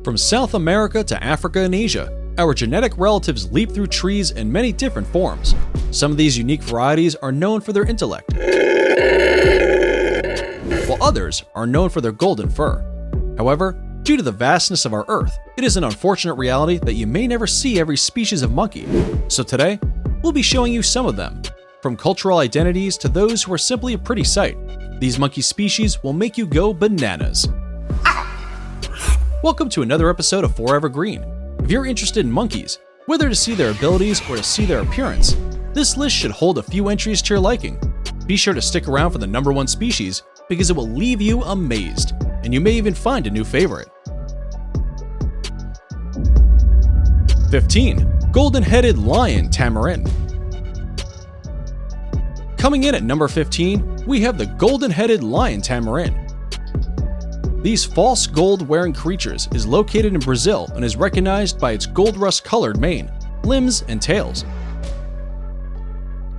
From South America to Africa and Asia, our genetic relatives leap through trees in many different forms. Some of these unique varieties are known for their intellect, while others are known for their golden fur. However, due to the vastness of our Earth, it is an unfortunate reality that you may never see every species of monkey. So today, we'll be showing you some of them. From cultural identities to those who are simply a pretty sight, these monkey species will make you go bananas. Welcome to another episode of Forever Green. If you're interested in monkeys, whether to see their abilities or to see their appearance, this list should hold a few entries to your liking. Be sure to stick around for the number one species because it will leave you amazed, and you may even find a new favorite. 15. Golden-headed lion tamarin. Coming in at number 15, we have the golden-headed lion tamarin. These false gold-wearing creatures is located in Brazil and is recognized by its gold rust-colored mane, limbs, and tails.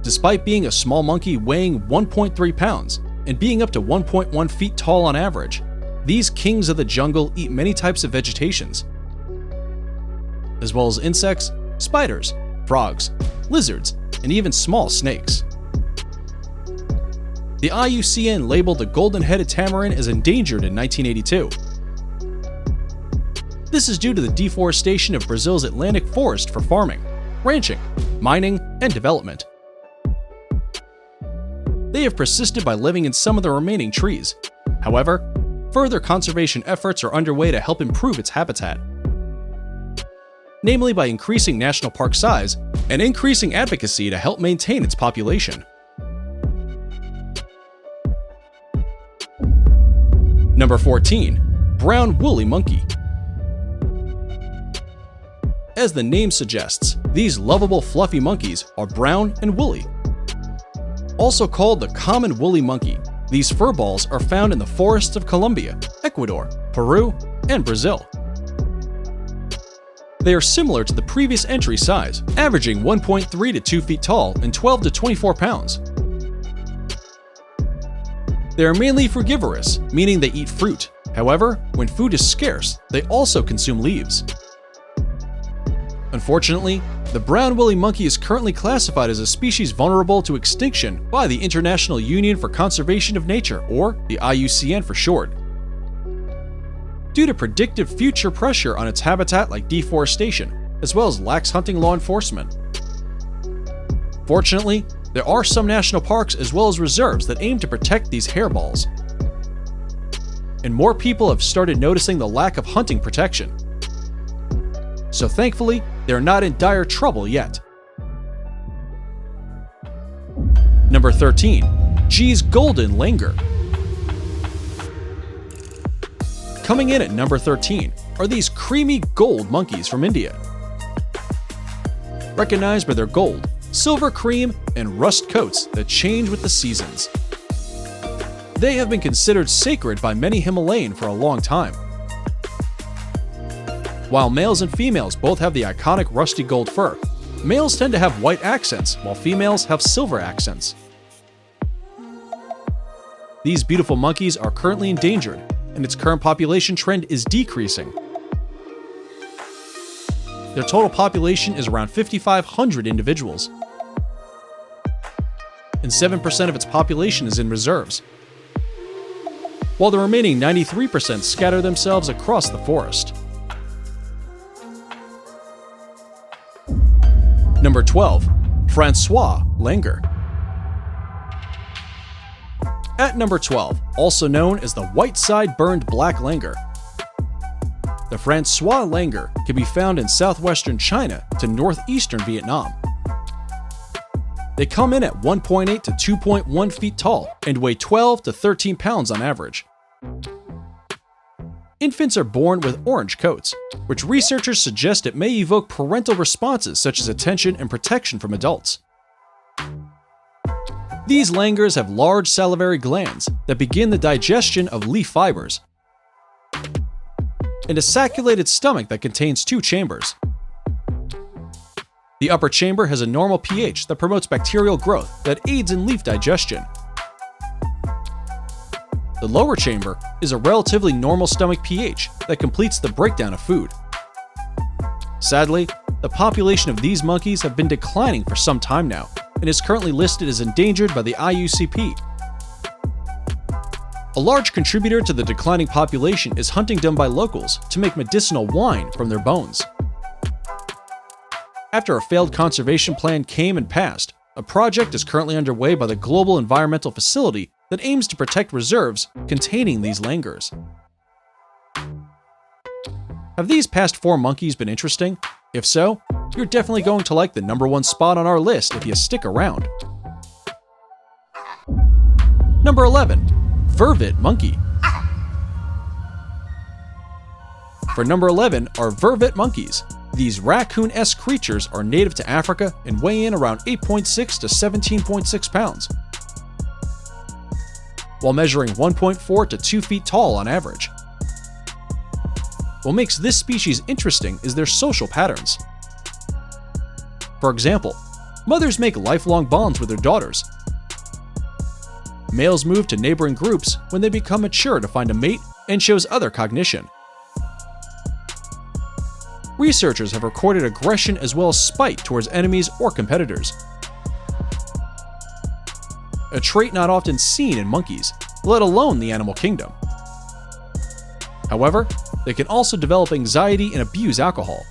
Despite being a small monkey weighing 1.3 pounds and being up to 1.1 feet tall on average, these kings of the jungle eat many types of vegetations, as well as insects, spiders, frogs, lizards, and even small snakes. The IUCN labeled the golden-headed tamarin as endangered in 1982. This is due to the deforestation of Brazil's Atlantic forest for farming, ranching, mining, and development. They have persisted by living in some of the remaining trees. However, further conservation efforts are underway to help improve its habitat, namely by increasing national park size and increasing advocacy to help maintain its population. Number 14. Brown woolly monkey. As the name suggests, these lovable fluffy monkeys are brown and woolly. Also called the common woolly monkey, these furballs are found in the forests of Colombia, Ecuador, Peru, and Brazil. They are similar to the previous entry size, averaging 1.3 to 2 feet tall and 12 to 24 pounds. They are mainly frugivorous, meaning they eat fruit. However, when food is scarce, they also consume leaves. Unfortunately, the brown woolly monkey is currently classified as a species vulnerable to extinction by the International Union for Conservation of Nature, or the IUCN for short, due to predictive future pressure on its habitat like deforestation, as well as lax hunting law enforcement. Fortunately, there are some national parks as well as reserves that aim to protect these hairballs. And more people have started noticing the lack of hunting protection. So thankfully, they're not in dire trouble yet. Number 13. G's golden langur. Coming in at number 13 are these creamy gold monkeys from India. Recognized by their gold, silver cream, and rust coats that change with the seasons. They have been considered sacred by many Himalayan for a long time. While males and females both have the iconic rusty gold fur, males tend to have white accents while females have silver accents. These beautiful monkeys are currently endangered, and its current population trend is decreasing. Their total population is around 5,500 individuals, and 7% of its population is in reserves, while the remaining 93% scatter themselves across the forest. Number 12. Francois langur. At number 12, also known as the white-side-burned black langur, the Francois langur can be found in southwestern China to northeastern Vietnam. They come in at 1.8 to 2.1 feet tall and weigh 12 to 13 pounds on average. Infants are born with orange coats, which researchers suggest it may evoke parental responses such as attention and protection from adults. These langurs have large salivary glands that begin the digestion of leaf fibers, and a sacculated stomach that contains 2 chambers. The upper chamber has a normal pH that promotes bacterial growth that aids in leaf digestion. The lower chamber is a relatively normal stomach pH that completes the breakdown of food. Sadly, the population of these monkeys have been declining for some time now and is currently listed as endangered by the IUCP. A large contributor to the declining population is hunting done by locals to make medicinal wine from their bones. After a failed conservation plan came and passed, a project is currently underway by the Global Environmental Facility that aims to protect reserves containing these langurs. Have these past 4 monkeys been interesting? If so, you're definitely going to like the number 1 spot on our list if you stick around. Number 11. Vervet monkey. For number 11 are vervet monkeys. These raccoon-esque creatures are native to Africa and weigh in around 8.6 to 17.6 pounds, while measuring 1.4 to 2 feet tall on average. What makes this species interesting is their social patterns. For example, mothers make lifelong bonds with their daughters. Males move to neighboring groups when they become mature to find a mate and shows other cognition. Researchers have recorded aggression as well as spite towards enemies or competitors, a trait not often seen in monkeys, let alone the animal kingdom. However, they can also develop anxiety and abuse alcohol.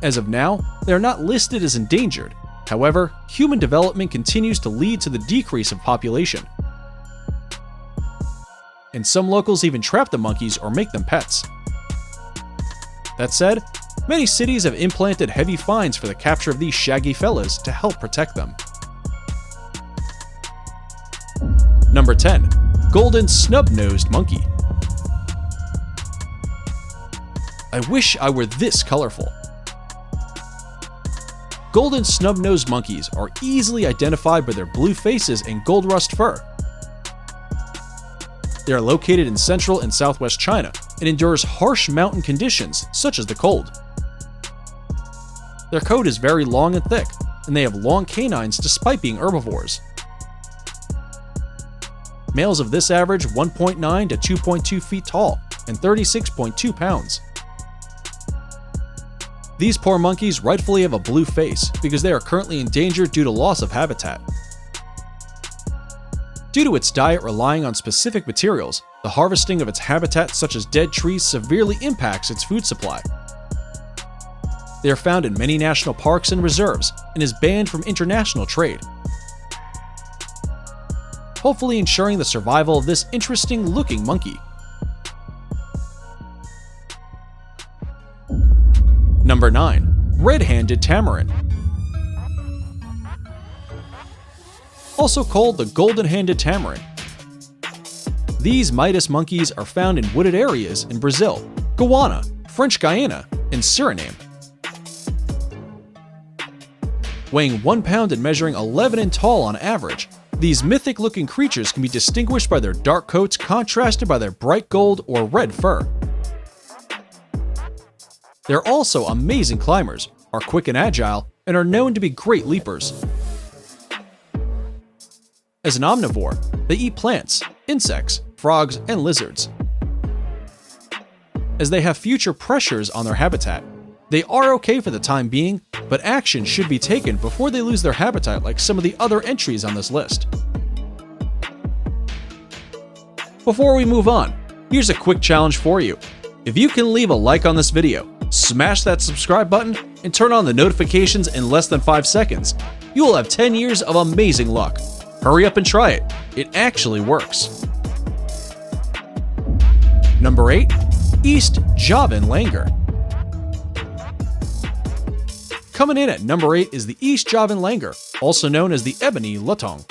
As of now, they are not listed as endangered. However, human development continues to lead to the decrease of population, and some locals even trap the monkeys or make them pets. That said, many cities have implanted heavy fines for the capture of these shaggy fellas to help protect them. Number 10. Golden snub-nosed monkey. I wish I were this colorful. Golden snub-nosed monkeys are easily identified by their blue faces and gold rust fur. They are located in central and southwest China and endures harsh mountain conditions such as the cold. Their coat is very long and thick, and they have long canines despite being herbivores. Males of this average 1.9 to 2.2 feet tall and 36.2 pounds. These poor monkeys rightfully have a blue face because they are currently endangered due to loss of habitat. Due to its diet relying on specific materials, the harvesting of its habitat such as dead trees severely impacts its food supply. They are found in many national parks and reserves and is banned from international trade, hopefully ensuring the survival of this interesting-looking monkey. Number 9. Red-handed tamarin. Also called the golden-handed tamarin. These Midas monkeys are found in wooded areas in Brazil, Guyana, French Guiana, and Suriname. Weighing 1 pound and measuring 11 in tall on average, these mythic-looking creatures can be distinguished by their dark coats contrasted by their bright gold or red fur. They're also amazing climbers, are quick and agile, and are known to be great leapers. As an omnivore, they eat plants, insects, frogs, and lizards. As they have future pressures on their habitat, they are okay for the time being, but action should be taken before they lose their habitat like some of the other entries on this list. Before we move on, here's a quick challenge for you. If you can leave a like on this video, smash that subscribe button, and turn on the notifications in less than 5 seconds, you will have 10 years of amazing luck. Hurry up and try it. It actually works. Number 8. East Javan langur. Coming in at number 8 is the East Javan langur, also known as the ebony lutong.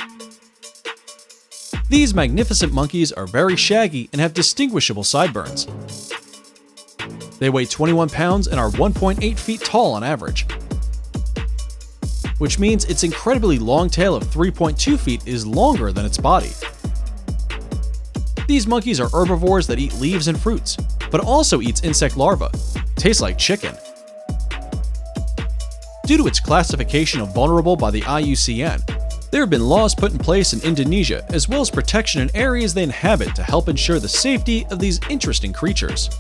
These magnificent monkeys are very shaggy and have distinguishable sideburns. They weigh 21 pounds and are 1.8 feet tall on average, which means its incredibly long tail of 3.2 feet is longer than its body. These monkeys are herbivores that eat leaves and fruits, but also eats insect larvae. Tastes like chicken. Due to its classification of vulnerable by the IUCN, There have been laws put in place in Indonesia, as well as protection in areas they inhabit to help ensure the safety of these interesting creatures.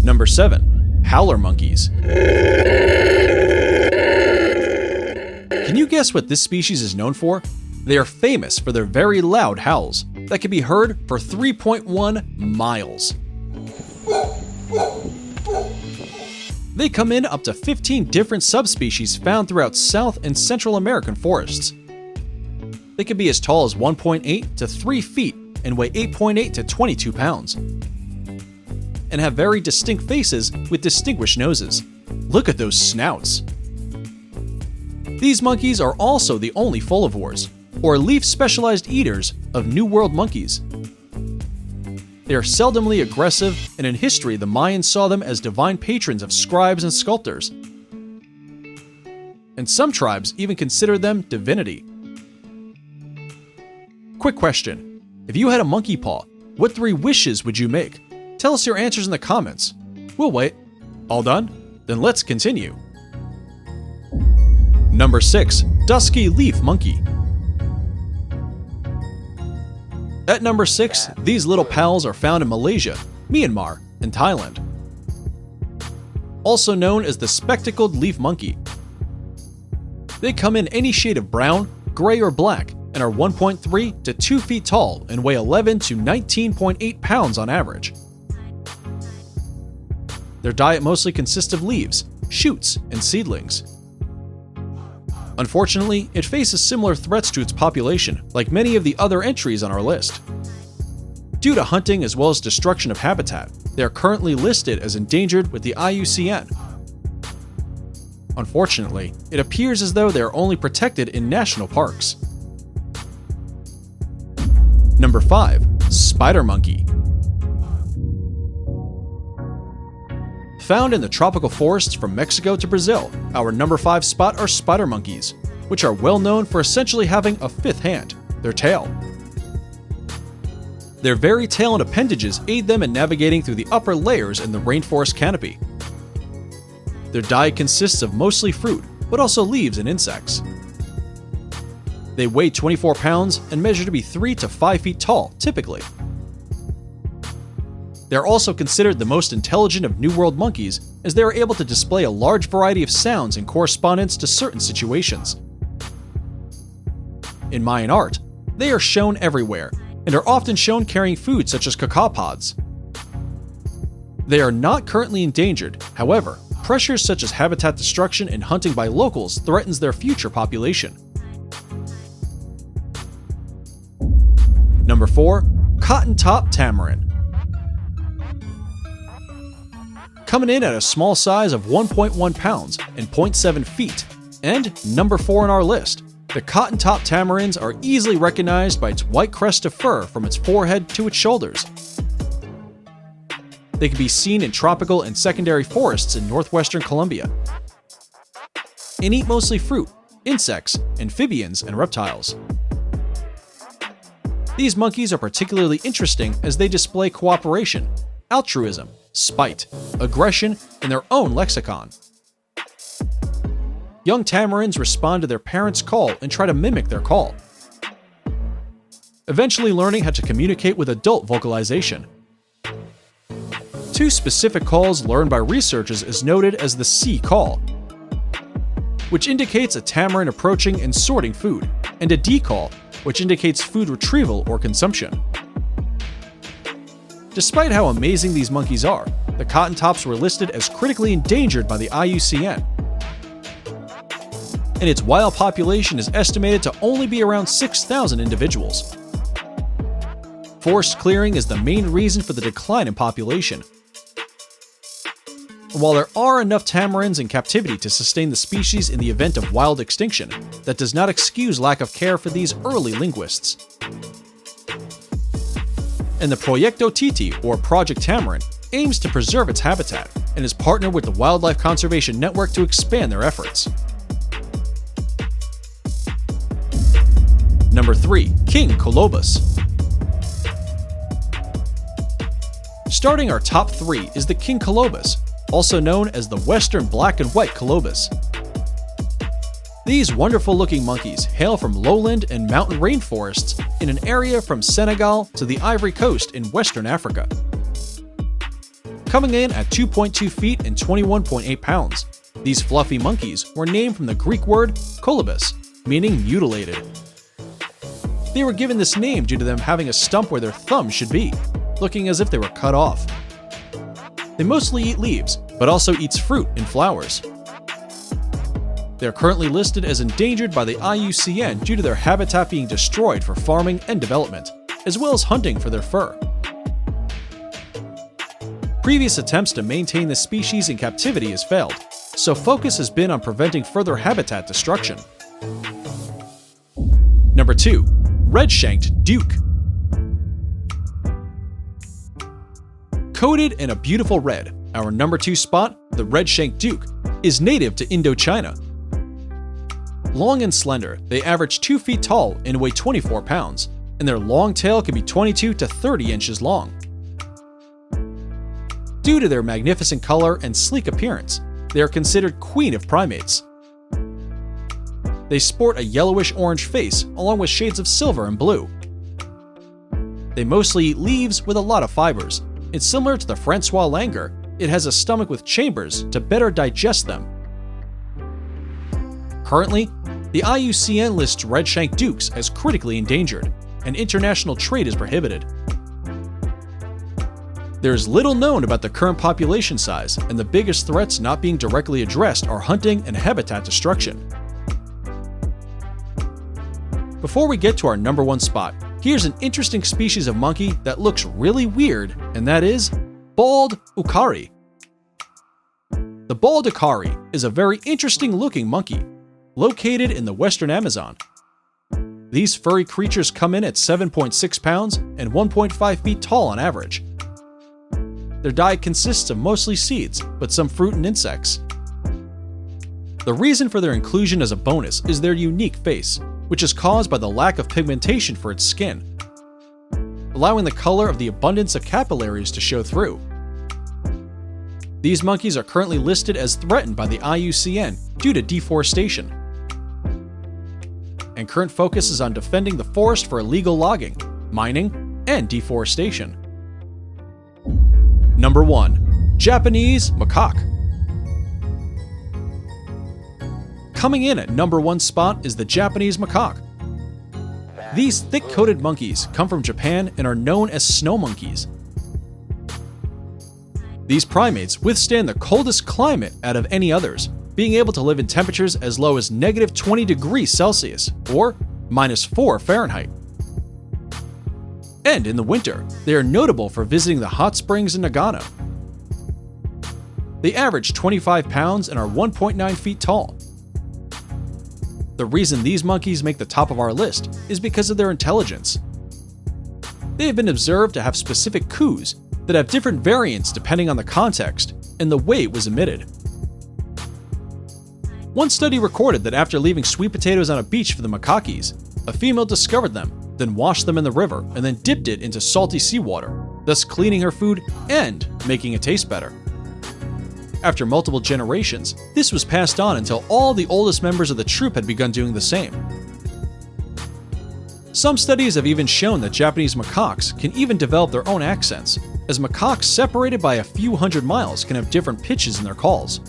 Number 7. Howler monkeys. Can you guess what this species is known for? They are famous for their very loud howls that can be heard for 3.1 miles. They come in up to 15 different subspecies found throughout South and Central American forests. They can be as tall as 1.8 to 3 feet and weigh 8.8 to 22 pounds. And have very distinct faces with distinguished noses. Look at those snouts. These monkeys are also the only folivores, or leaf-specialized eaters of New World monkeys. They are seldomly aggressive, and in history the Mayans saw them as divine patrons of scribes and sculptors. And some tribes even consider them divinity. Quick question. If you had a monkey paw, what 3 wishes would you make? Tell us your answers in the comments. We'll wait. All done? Then let's continue. Number 6. Dusky leaf monkey. At number 6, these little pals are found in Malaysia, Myanmar, and Thailand. Also known as the spectacled leaf monkey. They come in any shade of brown, gray, or black, and are 1.3 to 2 feet tall and weigh 11 to 19.8 pounds on average. Their diet mostly consists of leaves, shoots, and seedlings. Unfortunately, it faces similar threats to its population, like many of the other entries on our list. Due to hunting as well as destruction of habitat, they are currently listed as endangered with the IUCN. Unfortunately, it appears as though they are only protected in national parks. Number 5. Spider monkey. Found in the tropical forests from Mexico to Brazil, our number 5 spot are spider monkeys, which are well known for essentially having a 5th hand, their tail. Their very tail and appendages aid them in navigating through the upper layers in the rainforest canopy. Their diet consists of mostly fruit, but also leaves and insects. They weigh 24 pounds and measure to be 3 to 5 feet tall, typically. They are also considered the most intelligent of New World monkeys, as they are able to display a large variety of sounds in correspondence to certain situations. In Mayan art, they are shown everywhere, and are often shown carrying food such as cacao pods. They are not currently endangered, however, pressures such as habitat destruction and hunting by locals threatens their future population. Number 4. Cotton-top tamarin. Coming in at a small size of 1.1 pounds and 0.7 feet. And number 4 on our list, the cotton-top tamarins are easily recognized by its white crest of fur from its forehead to its shoulders. They can be seen in tropical and secondary forests in northwestern Colombia, and eat mostly fruit, insects, amphibians, and reptiles. These monkeys are particularly interesting as they display cooperation, altruism, spite, aggression, and their own lexicon. Young tamarins respond to their parents' call and try to mimic their call, eventually learning how to communicate with adult vocalization. 2 specific calls learned by researchers is noted as the C call, which indicates a tamarin approaching and sorting food, and a D call, which indicates food retrieval or consumption. Despite how amazing these monkeys are, the cotton-tops were listed as critically endangered by the IUCN, and its wild population is estimated to only be around 6,000 individuals. Forest clearing is the main reason for the decline in population. While there are enough tamarins in captivity to sustain the species in the event of wild extinction, that does not excuse lack of care for these early linguists. And the Proyecto Titi, or Project Tamarin, aims to preserve its habitat and is partnered with the Wildlife Conservation Network to expand their efforts. Number 3. King Colobus. Starting our top 3 is the king colobus, also known as the western black and white colobus. These wonderful-looking monkeys hail from lowland and mountain rainforests in an area from Senegal to the Ivory Coast in Western Africa. Coming in at 2.2 feet and 21.8 pounds, these fluffy monkeys were named from the Greek word colobus, meaning mutilated. They were given this name due to them having a stump where their thumb should be, looking as if they were cut off. They mostly eat leaves, but also eats fruit and flowers. They are currently listed as endangered by the IUCN due to their habitat being destroyed for farming and development, as well as hunting for their fur. Previous attempts to maintain the species in captivity has failed, so focus has been on preventing further habitat destruction. Number 2. Red-shanked douc. Coated in a beautiful red, our number 2 spot, the red-shanked douc, is native to Indochina. Long and slender, they average 2 feet tall and weigh 24 pounds, and their long tail can be 22 to 30 inches long. Due to their magnificent color and sleek appearance, they are considered queen of primates. They sport a yellowish-orange face along with shades of silver and blue. They mostly eat leaves with a lot of fibers, and similar to the Francois langur, it has a stomach with chambers to better digest them. Currently, the IUCN lists red-shanked doucs as critically endangered, and international trade is prohibited. There is little known about the current population size, and the biggest threats not being directly addressed are hunting and habitat destruction. Before we get to our number 1 spot, here's an interesting species of monkey that looks really weird, and that is bald ucari. The bald ucari is a very interesting looking monkey, located in the western Amazon. These furry creatures come in at 7.6 pounds and 1.5 feet tall on average. Their diet consists of mostly seeds, but some fruit and insects. The reason for their inclusion as a bonus is their unique face, which is caused by the lack of pigmentation for its skin, allowing the color of the abundance of capillaries to show through. These monkeys are currently listed as threatened by the IUCN due to deforestation, and current focus is on defending the forest for illegal logging, mining, and deforestation. Number 1. Japanese macaque. Coming in at number 1 spot is the Japanese macaque. These thick-coated monkeys come from Japan and are known as snow monkeys. These primates withstand the coldest climate out of any others, being able to live in temperatures as low as negative 20 degrees Celsius or -4 Fahrenheit. And in the winter, they are notable for visiting the hot springs in Nagano. They average 25 pounds and are 1.9 feet tall. The reason these monkeys make the top of our list is because of their intelligence. They have been observed to have specific coos that have different variants depending on the context and the way it was emitted. One study recorded that after leaving sweet potatoes on a beach for the macaques, a female discovered them, then washed them in the river and then dipped it into salty seawater, thus cleaning her food and making it taste better. After multiple generations, this was passed on until all the oldest members of the troop had begun doing the same. Some studies have even shown that Japanese macaques can even develop their own accents, as macaques separated by a few hundred miles can have different pitches in their calls.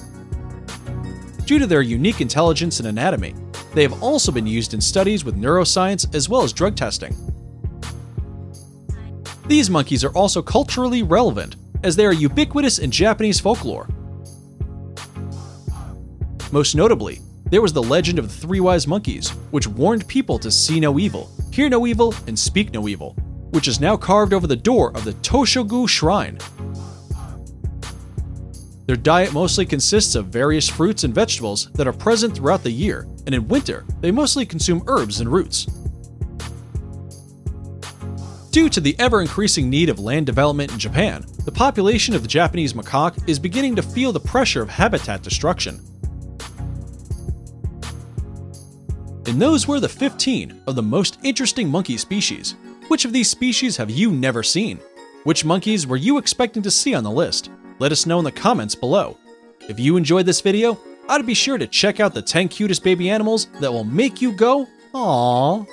Due to their unique intelligence and anatomy, they have also been used in studies with neuroscience as well as drug testing. These monkeys are also culturally relevant, as they are ubiquitous in Japanese folklore. Most notably, there was the legend of the 3 wise monkeys, which warned people to see no evil, hear no evil, and speak no evil, which is now carved over the door of the Toshogu Shrine. Their diet mostly consists of various fruits and vegetables that are present throughout the year, and in winter, they mostly consume herbs and roots. Due to the ever-increasing need of land development in Japan, the population of the Japanese macaque is beginning to feel the pressure of habitat destruction. And those were the 15 of the most interesting monkey species. Which of these species have you never seen? Which monkeys were you expecting to see on the list? Let us know in the comments below. If you enjoyed this video, I'd be sure to check out the 10 cutest baby animals that will make you go, aww.